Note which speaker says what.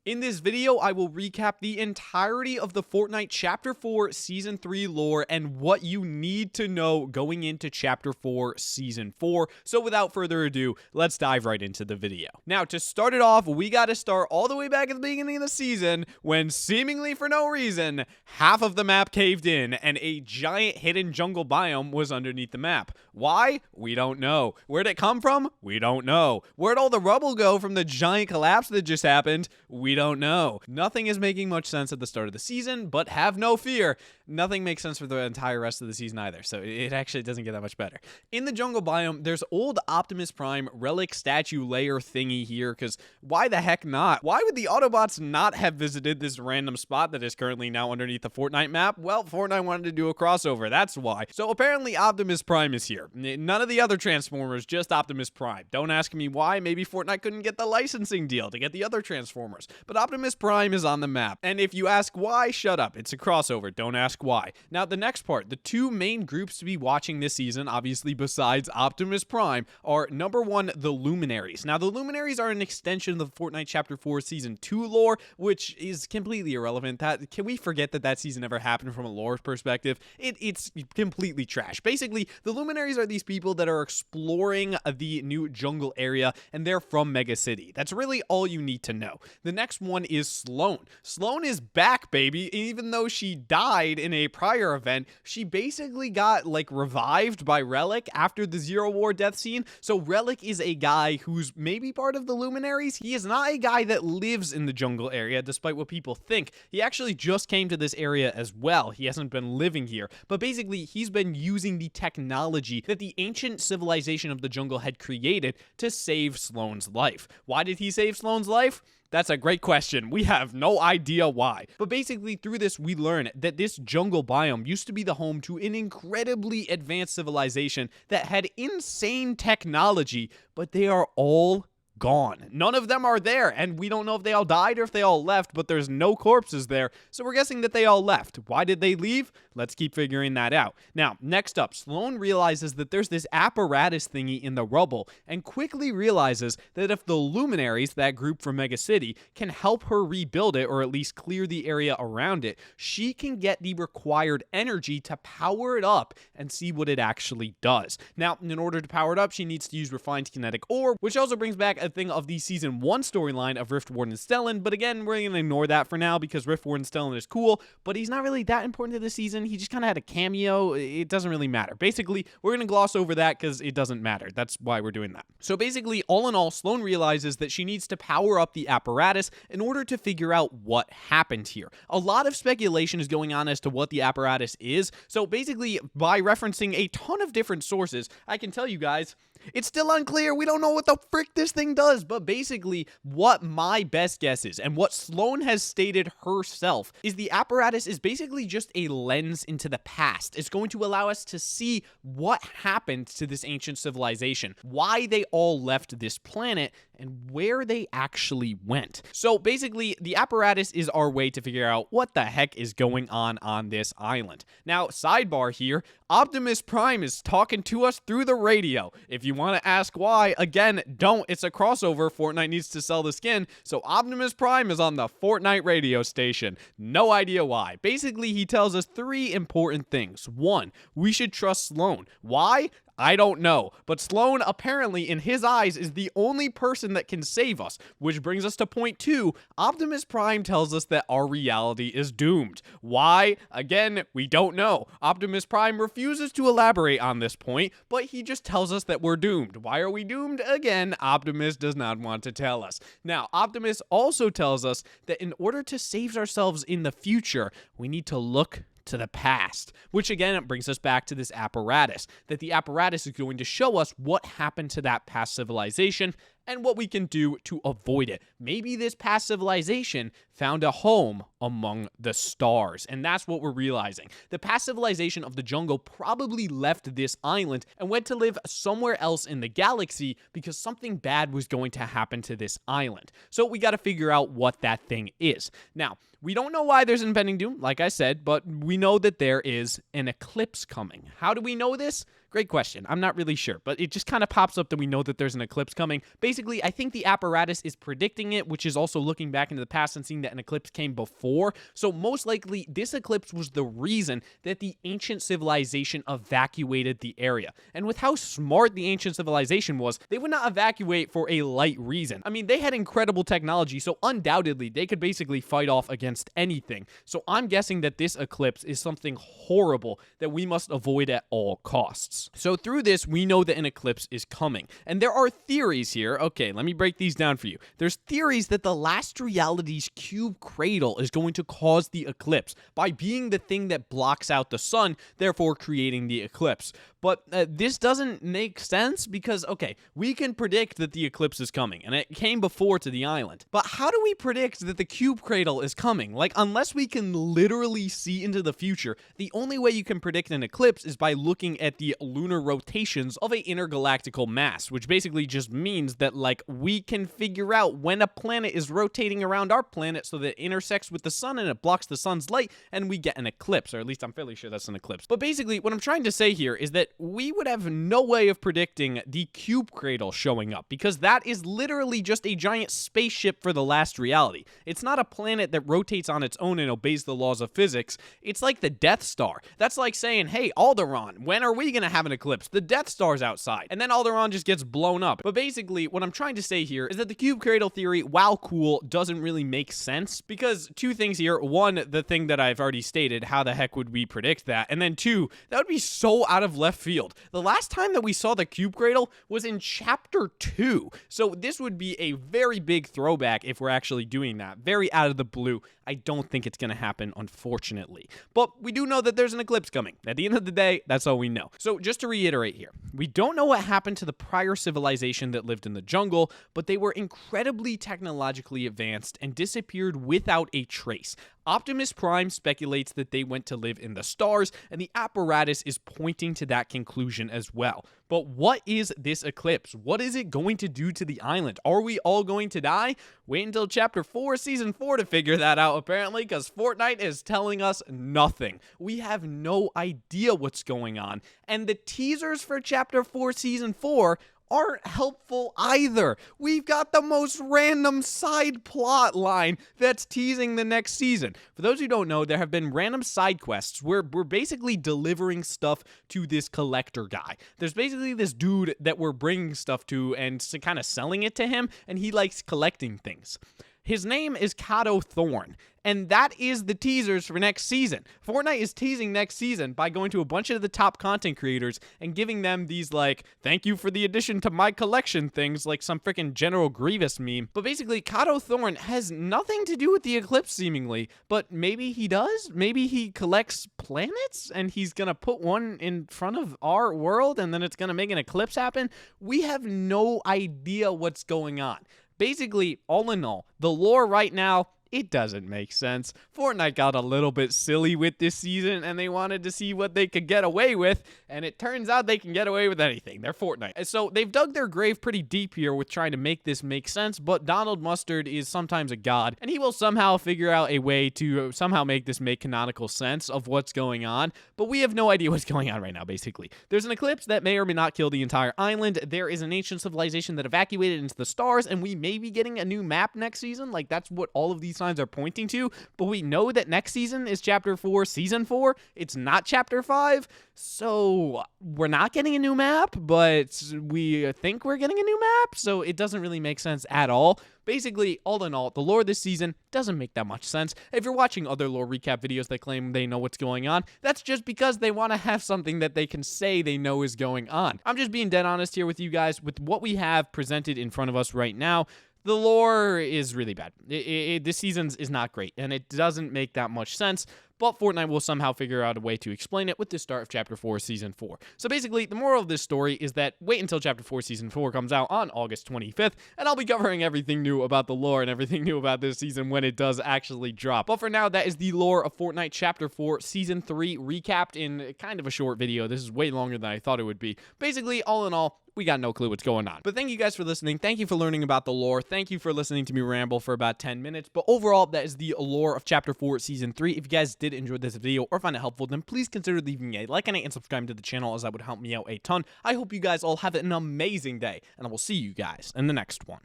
Speaker 1: In this video, I will recap the entirety of the Fortnite Chapter 4 Season 3 lore and what you need to know going into Chapter 4 Season 4. So without further ado, let's dive right into the video. Now, to start it off, we gotta start all the way back at the beginning of the season when, seemingly for no reason, half of the map caved in and a giant hidden jungle biome was underneath the map. Why? We don't know. Where'd it come from? We don't know. Where'd all the rubble go from the giant collapse that just happened? We don't know. Nothing is making much sense at the start of the season, but have no fear. Nothing makes sense for the entire rest of the season either, so it actually doesn't get that much better. In the jungle biome, there's old Optimus Prime relic statue layer thingy here, because why the heck not? Why would the Autobots not have visited this random spot that is currently now underneath the Fortnite map? Well, Fortnite wanted to do a crossover, that's why. So apparently Optimus Prime is here. None of the other Transformers, just Optimus Prime. Don't ask me why. Maybe Fortnite couldn't get the licensing deal to get the other Transformers. But Optimus Prime is on the map. And if you ask why, shut up. It's a crossover. Don't ask why. Now, the next part, the two main groups to be watching this season, obviously besides Optimus Prime, are number one, the Luminaries. Now, the Luminaries are an extension of the Fortnite Chapter 4 Season 2 lore, which is completely irrelevant. Can we forget that season ever happened from a lore perspective? It's completely trash. Basically, the Luminaries are these people that are exploring the new jungle area, and they're from Mega City. That's really all you need to know. The next one is Sloan. Sloan is back, baby. Even though she died in a prior event, she basically got, revived by Relic after the Zero War death scene. So Relic is a guy who's maybe part of the Luminaries. He is not a guy that lives in the jungle area, despite what people think. He actually just came to this area as well. He hasn't been living here. But basically, he's been using the technology that the ancient civilization of the jungle had created to save Sloan's life. Why did he save Sloan's life? That's a great question. We have no idea why. But basically, through this, we learn that this jungle biome used to be the home to an incredibly advanced civilization that had insane technology, but they are all gone. None of them are there, and we don't know if they all died or if they all left, but there's no corpses there, so we're guessing that they all left. Why did they leave? Let's keep figuring that out. Now, next up, Sloan realizes that there's this apparatus thingy in the rubble, and quickly realizes that if the Luminaries, that group from Mega City, can help her rebuild it, or at least clear the area around it, she can get the required energy to power it up and see what it actually does. Now, in order to power it up, she needs to use refined kinetic ore, which also brings back a thing of the Season 1 storyline of Rift Warden and Stellan, but again, we're going to ignore that for now because Rift Warden Stellan is cool, but he's not really that important to the season. He just kind of had a cameo. It doesn't really matter. Basically, we're going to gloss over that because it doesn't matter. That's why we're doing that. So basically, all in all, Sloan realizes that she needs to power up the apparatus in order to figure out what happened here. A lot of speculation is going on as to what the apparatus is, so basically, by referencing a ton of different sources, I can tell you guys, it's still unclear. We don't know what the frick this thing does, but basically what my best guess is, and what Sloan has stated herself, is the apparatus is basically just a lens into the past. It's going to allow us to see what happened to this ancient civilization, why they all left this planet, and where they actually went. So basically, the apparatus is our way to figure out what the heck is going on this island. Now, sidebar here, Optimus Prime is talking to us through the radio. If you want to ask why, again, don't. It's a crossover. Fortnite needs to sell the skin, so Optimus Prime is on the Fortnite radio station. No idea why. Basically, he tells us three important things. One, we should trust Sloan. Why? I don't know, but Sloan apparently, in his eyes, is the only person that can save us, which brings us to point two. Optimus Prime tells us that our reality is doomed. Why? Again, we don't know. Optimus Prime refuses to elaborate on this point, but he just tells us that we're doomed. Why are we doomed? Again, Optimus does not want to tell us. Now, Optimus also tells us that in order to save ourselves in the future, we need to look to the past, which again brings us back to this apparatus, that the apparatus is going to show us what happened to that past civilization and what we can do to avoid it. Maybe this past civilization found a home among the stars, and that's what we're realizing. The past civilization of the jungle probably left this island and went to live somewhere else in the galaxy because something bad was going to happen to this island. So we got to figure out what that thing is. Now, we don't know why there's impending doom, like I said, but we know that there is an eclipse coming. How do we know this? Great question. I'm not really sure, but it just kind of pops up that we know that there's an eclipse coming. Basically, I think the apparatus is predicting it, which is also looking back into the past and seeing that an eclipse came before. So most likely, this eclipse was the reason that the ancient civilization evacuated the area. And with how smart the ancient civilization was, they would not evacuate for a light reason. I mean, they had incredible technology, so undoubtedly, they could basically fight off against anything. So I'm guessing that this eclipse is something horrible that we must avoid at all costs. So through this, we know that an eclipse is coming. And there are theories here. Okay, let me break these down for you. There's theories that the last reality's cube cradle is going to cause the eclipse by being the thing that blocks out the sun, therefore creating the eclipse. But this doesn't make sense because, okay, we can predict that the eclipse is coming, and it came before to the island. But how do we predict that the cube cradle is coming? Like, unless we can literally see into the future, the only way you can predict an eclipse is by looking at the lunar rotations of an intergalactical mass, which basically just means that, like, we can figure out when a planet is rotating around our planet so that it intersects with the sun and it blocks the sun's light, and we get an eclipse, or at least I'm fairly sure that's an eclipse. But basically, what I'm trying to say here is that we would have no way of predicting the cube cradle showing up, because that is literally just a giant spaceship for the last reality. It's not a planet that rotates on its own and obeys the laws of physics. It's like the Death Star. That's like saying, hey, Alderaan, when are we gonna have an eclipse? The Death Star's outside. And then Alderaan just gets blown up. But basically, what I'm trying to say here is that the cube cradle theory, while cool, doesn't really make sense, because two things here. One, the thing that I've already stated, how the heck would we predict that? And then two, that would be so out of left field. The last time that we saw the cube cradle was in chapter 2. So this would be a very big throwback if we're actually doing that. Very out of the blue. I don't think it's going to happen, unfortunately. But we do know that there's an eclipse coming. At the end of the day, that's all we know. So just to reiterate here, we don't know what happened to the prior civilization that lived in the jungle, but they were incredibly technologically advanced and disappeared without a trace. Optimus Prime speculates that they went to live in the stars, and the apparatus is pointing to that conclusion as well. But what is this eclipse? What is it going to do to the island? Are we all going to die? Wait until Chapter 4, Season 4 to figure that out, apparently, because Fortnite is telling us nothing. We have no idea what's going on. And the teasers for Chapter 4, Season 4 aren't helpful either. We've got the most random side plot line that's teasing the next season. For those who don't know, there have been random side quests where we're basically delivering stuff to this collector guy. There's basically this dude that we're bringing stuff to and kind of selling it to him, and he likes collecting things. His name is Kato Thorn, and that is the teasers for next season. Fortnite is teasing next season by going to a bunch of the top content creators and giving them these, like, thank you for the addition to my collection things, like some freaking General Grievous meme. But basically, Kato Thorn has nothing to do with the eclipse, seemingly, but maybe he does? Maybe he collects planets, and he's gonna put one in front of our world, and then it's gonna make an eclipse happen? We have no idea what's going on. Basically, all in all, the lore right now, it doesn't make sense. Fortnite got a little bit silly with this season, and they wanted to see what they could get away with, and it turns out they can get away with anything. They're Fortnite. And so they've dug their grave pretty deep here with trying to make this make sense, but Donald Mustard is sometimes a god, and he will somehow figure out a way to somehow make this make canonical sense of what's going on, but we have no idea what's going on right now, basically. There's an eclipse that may or may not kill the entire island. There is an ancient civilization that evacuated into the stars, and we may be getting a new map next season. Like, that's what all of these signs are pointing to, but we know that next season is Chapter 4, Season 4. It's not Chapter 5, so we're not getting a new map, but we think we're getting a new map, so it doesn't really make sense at all. Basically, all in all, the lore this season doesn't make that much sense. If you're watching other lore recap videos that claim they know what's going on, that's just because they want to have something that they can say they know is going on. I'm just being dead honest here with you guys. With what we have presented in front of us right now, the lore is really bad. This season is not great, and it doesn't make that much sense, but Fortnite will somehow figure out a way to explain it with the start of Chapter 4, Season 4. So basically, the moral of this story is that wait until Chapter 4, Season 4 comes out on August 25th, and I'll be covering everything new about the lore and everything new about this season when it does actually drop. But for now, that is the lore of Fortnite Chapter 4, Season 3 recapped in kind of a short video. This is way longer than I thought it would be. Basically, all in all, we got no clue what's going on. But thank you guys for listening. Thank you for learning about the lore. Thank you for listening to me ramble for about 10 minutes. But overall, that is the lore of Chapter 4, Season 3. If you guys did enjoy this video or find it helpful, then please consider leaving a like on it and subscribing to the channel, as that would help me out a ton. I hope you guys all have an amazing day, and I will see you guys in the next one.